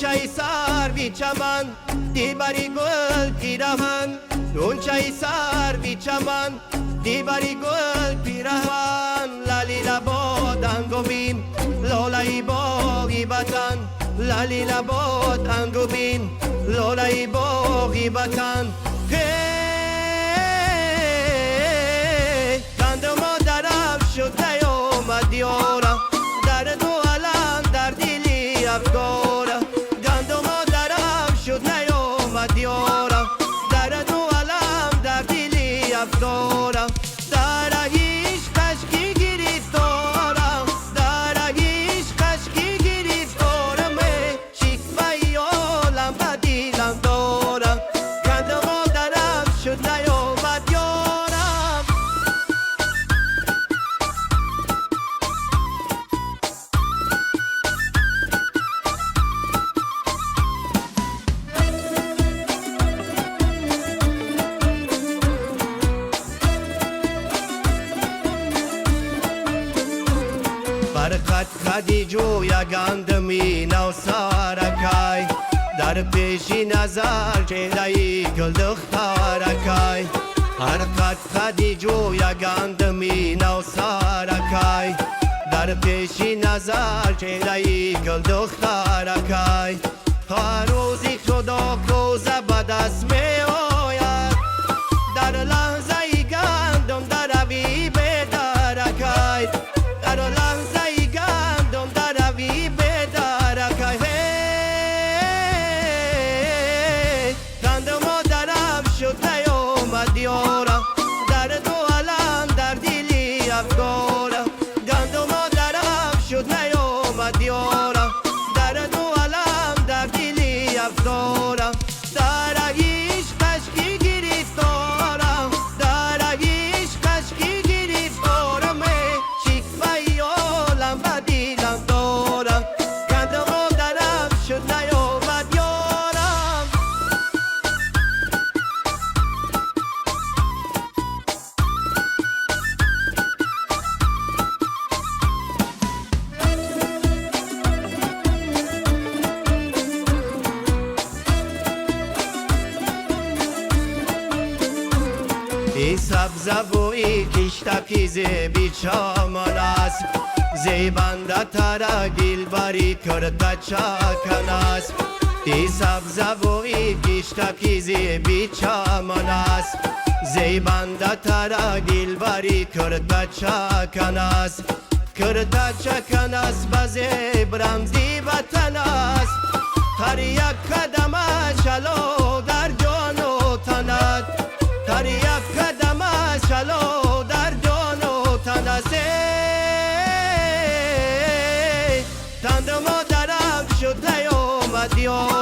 چای سر بی چمن دیبری گل پیراهن نون چای سر بی چمن دیبری گل پیراهن لالی لباد انگو بین لولای باغی بطن لالی لباد انگو بین لولای باغی بطن قند مادرم شد نیامد یارم در دو عالم در دلی افکارم قند مادرم شد نیامد یارم در دو عالم در دلی افکارم در هیچ کشکی گرفتارم در هیچ کشکی گرفتارم شکوه عالم به دلم دارم قند مادرم شد نیامد یارم برقد خدی جویا گندمی نو سارکای در پیشی نظر چهرهی گل دخترکای هر قد خدی جویا گندمی نو سارکای در پیشی نظر چهرهی گل دخترکای هر روزی خدا کوزه به دست می آید در لحظه ای گندم در روی بدرکای در لحظه ای گندم در روی بدرکای قند مادرم شد نیامد یارم در دو عالم در دلی افکارم قند مادرم شد نیامد یارم در دو عالم در دلی افکارم در هیچ کشکی گرفتارم در هیچ کشکی گرفتارم شکوه عالم به دلم دارم قند مادرم شد نیامد یارم ای سبزه و ای کشتکیز بی چمن است زیبنده تر گلبری کرده چکن است ای سبزه و ای کشتکیز بی چمن است زیبنده تر گلبری کرده چکن است کرده چکن است به زیبرمزی وطن است هر یک قدمش علو در جان و تند هر یک قدمش علو در جان و تن است قند مادرم شد نیامد یارم